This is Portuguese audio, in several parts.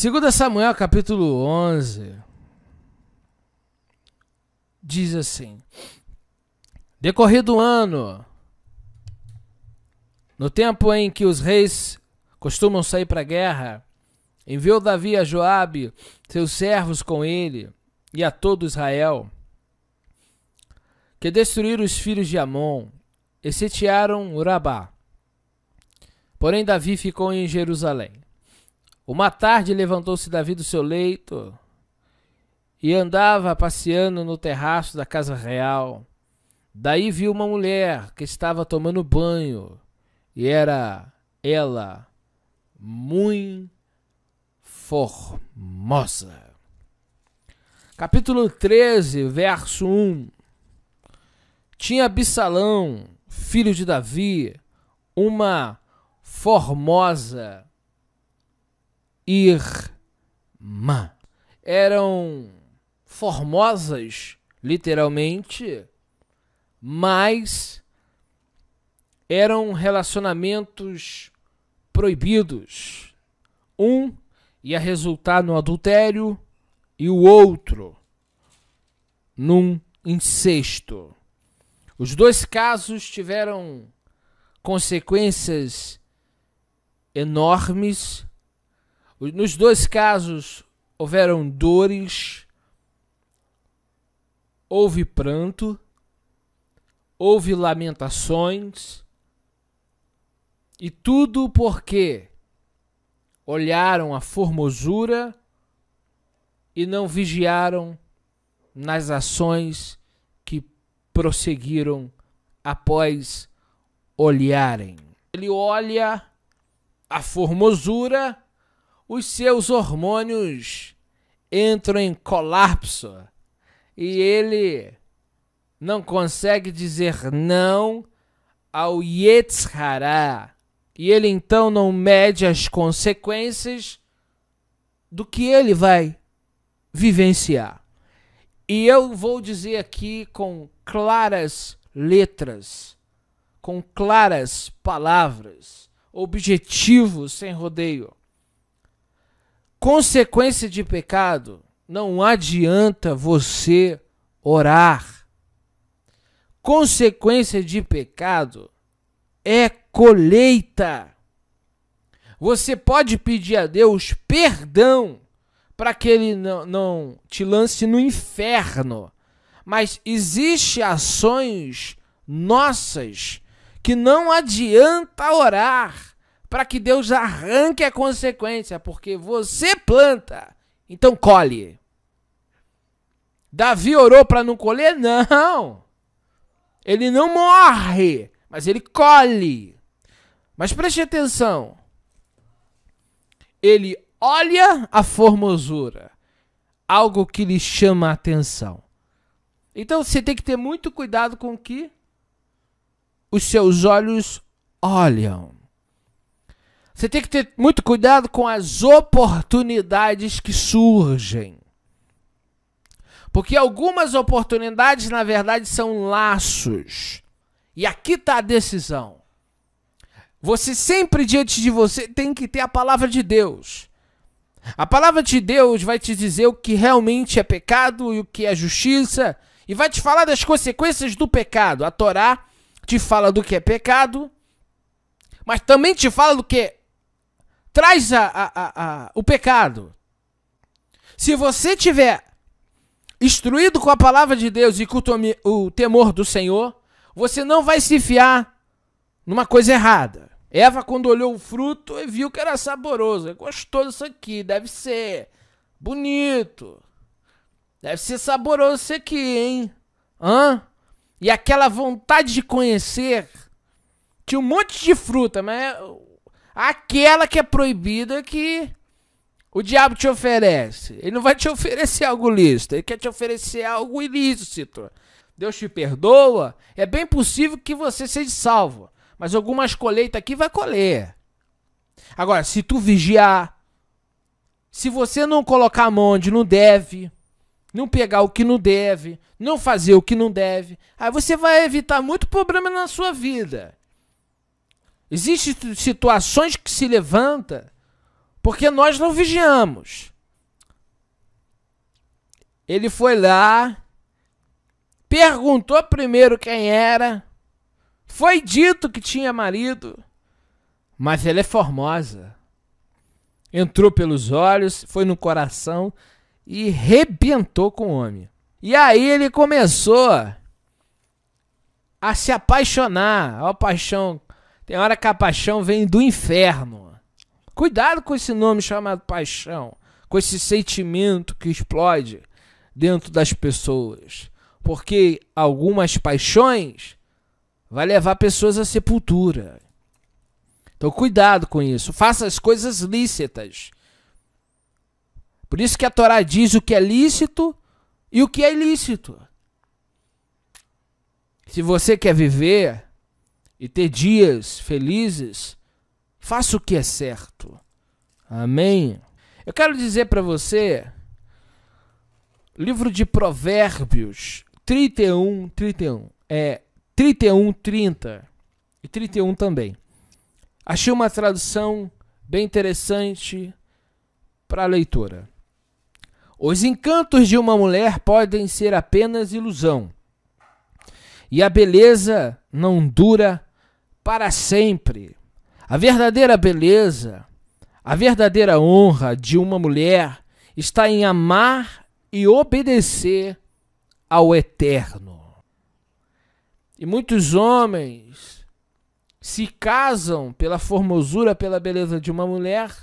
2 Samuel, capítulo 11, diz assim: decorrido o ano, no tempo em que os reis costumam sair para a guerra, enviou Davi a Joabe, seus servos com ele, e a todo Israel, que destruíram os filhos de Amon e sitiaram Rabá. Porém Davi ficou em Jerusalém. Uma tarde levantou-se Davi do seu leito e andava passeando no terraço da casa real. Daí viu uma mulher que estava tomando banho, e era ela muito formosa. Capítulo 13, verso 1. Tinha Absalão, filho de Davi, uma formosa irmã. Eram formosas, literalmente, mas eram relacionamentos proibidos. Um ia resultar no adultério e o outro num incesto. Os dois casos tiveram consequências enormes. Nos dois casos houveram dores, houve pranto, houve lamentações, e tudo porque olharam a formosura e não vigiaram nas ações que prosseguiram após olharem. Ele olha a formosura, os seus hormônios entram em colapso e ele não consegue dizer não ao Yetzer Hara. E ele então não mede as consequências do que ele vai vivenciar. E eu vou dizer aqui com claras letras, com claras palavras, objetivo sem rodeio. Consequência de pecado, não adianta você orar. Consequência de pecado é colheita. Você pode pedir a Deus perdão para que ele não te lance no inferno. Mas existem ações nossas que não adianta orar para que Deus arranque a consequência, porque você planta, então colhe. Davi orou para não colher? Não. Ele não morre, mas ele colhe. Mas preste atenção. Ele olha a formosura, algo que lhe chama a atenção. Então você tem que ter muito cuidado com o que os seus olhos olham. Você tem que ter muito cuidado com as oportunidades que surgem. Porque algumas oportunidades, na verdade, são laços. E aqui está a decisão. Você sempre diante de você tem que ter a palavra de Deus. A palavra de Deus vai te dizer o que realmente é pecado e o que é justiça. E vai te falar das consequências do pecado. A Torá te fala do que é pecado, mas também te fala do que traz o pecado. Se você tiver instruído com a palavra de Deus e com o temor do Senhor, você não vai se fiar numa coisa errada. Eva, quando olhou o fruto, viu que era saboroso. Gostou disso aqui, deve ser bonito. Deve ser saboroso isso aqui, hein? E aquela vontade de conhecer. Tinha um monte de fruta, mas aquela que é proibida que o diabo te oferece. Ele não vai te oferecer algo lícito, ele quer te oferecer algo ilícito. Deus te perdoa, é bem possível que você seja salvo, mas algumas colheitas aqui vai colher. Agora, se tu vigiar, se você não colocar a mão onde não deve, não pegar o que não deve, não fazer o que não deve, aí você vai evitar muito problema na sua vida. Existem situações que se levantam Porque nós não vigiamos. Ele foi lá, perguntou primeiro quem era, foi dito que tinha marido, mas ela é formosa. Entrou pelos olhos, foi no coração e rebentou com o homem. E aí ele começou a se apaixonar. A paixão, tem hora que a paixão vem do inferno. Cuidado com esse nome chamado paixão, com esse sentimento que explode dentro das pessoas. Porque algumas paixões vai levar pessoas à sepultura. Então cuidado com isso. Faça as coisas lícitas. Por isso que a Torá diz o que é lícito e o que é ilícito. Se você quer viver e ter dias felizes, faça o que é certo. Amém? Eu quero dizer para você, livro de Provérbios 31, 30 e 31 também. Achei uma tradução bem interessante para a leitura. Os encantos de uma mulher podem ser apenas ilusão, e a beleza não dura para sempre. A verdadeira beleza, a verdadeira honra de uma mulher está em amar e obedecer ao Eterno. E muitos homens se casam pela formosura, pela beleza de uma mulher,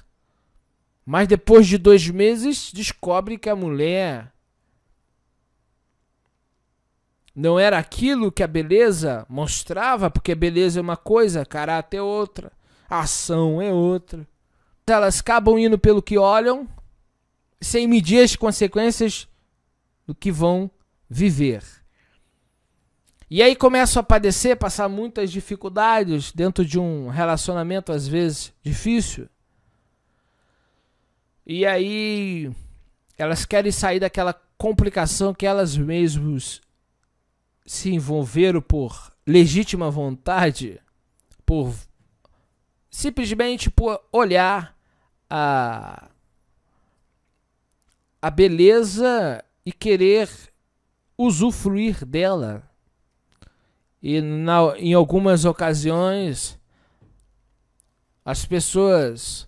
mas depois de 2 meses descobre que a mulher não era aquilo que a beleza mostrava, porque a beleza é uma coisa, caráter é outra, ação é outra. Elas acabam indo pelo que olham, sem medir as consequências do que vão viver. E aí começam a padecer, passar muitas dificuldades dentro de um relacionamento, às vezes, difícil. E aí elas querem sair daquela complicação que elas mesmas se envolveram por legítima vontade, simplesmente por olhar a beleza e querer usufruir dela. E em algumas ocasiões as pessoas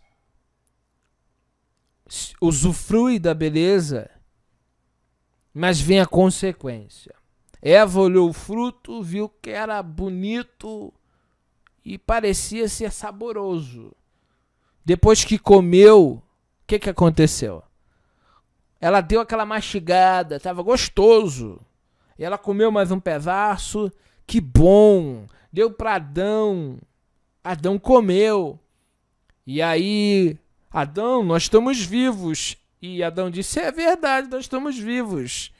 usufruem da beleza, mas vem a consequência. Eva olhou o fruto, viu que era bonito e parecia ser saboroso. Depois que comeu, o que aconteceu? Ela deu aquela mastigada, estava gostoso. E ela comeu mais um pedaço, que bom. Deu para Adão. Adão comeu. E aí, Adão, nós estamos vivos. E Adão disse, é verdade, nós estamos vivos.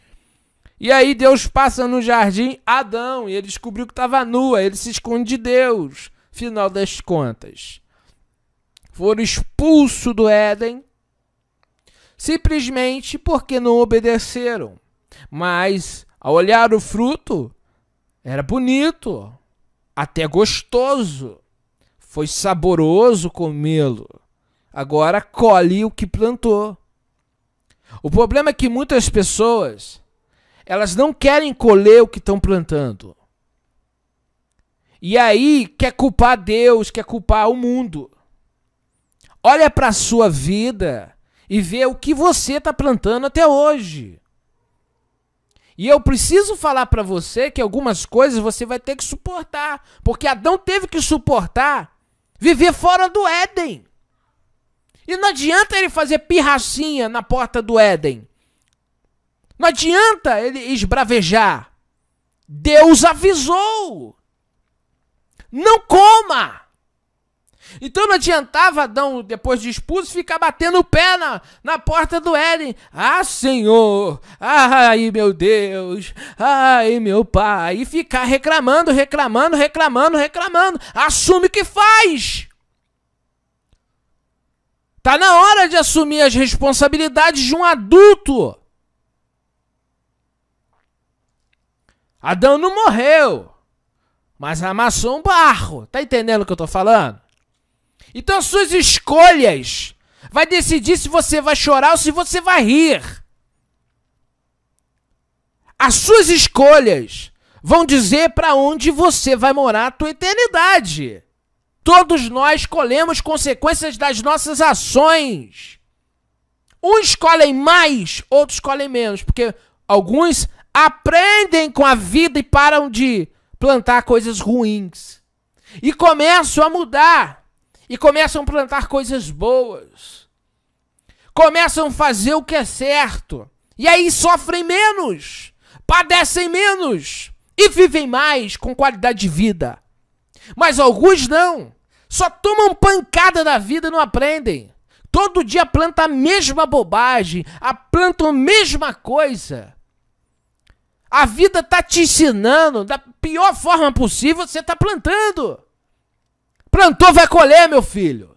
E aí Deus passa no jardim, Adão, e ele descobriu que estava nua, ele se esconde de Deus. Final das contas, foram expulsos do Éden, simplesmente porque não obedeceram. Mas, ao olhar o fruto, era bonito, até gostoso, foi saboroso comê-lo. Agora colhe o que plantou. O problema é que muitas pessoas, elas não querem colher o que estão plantando. E aí quer culpar Deus, quer culpar o mundo. Olha para a sua vida e vê o que você está plantando até hoje. E eu preciso falar para você que algumas coisas você vai ter que suportar. Porque Adão teve que suportar viver fora do Éden. E não adianta ele fazer pirracinha na porta do Éden. Não adianta ele esbravejar. Deus avisou. Não coma. Então não adiantava Adão, depois de expulso, ficar batendo o pé na porta do Éden. Ah, Senhor. Ai, meu Deus. Ai, meu Pai. E ficar reclamando. Assume o que faz. Tá na hora de assumir as responsabilidades de um adulto. Adão não morreu, mas amassou um barro. Tá entendendo o que eu tô falando? Então suas escolhas vai decidir se você vai chorar ou se você vai rir. As suas escolhas vão dizer para onde você vai morar a tua eternidade. Todos nós colhemos consequências das nossas ações. Uns escolhem mais, outros escolhem menos, porque alguns aprendem com a vida e param de plantar coisas ruins. E começam a mudar. E começam a plantar coisas boas. Começam a fazer o que é certo. E aí sofrem menos, padecem menos e vivem mais com qualidade de vida. Mas alguns não. Só tomam pancada da vida e não aprendem. Todo dia planta a mesma bobagem, plantam a mesma coisa. A vida está te ensinando da pior forma possível, você está plantando. Plantou, vai colher, meu filho.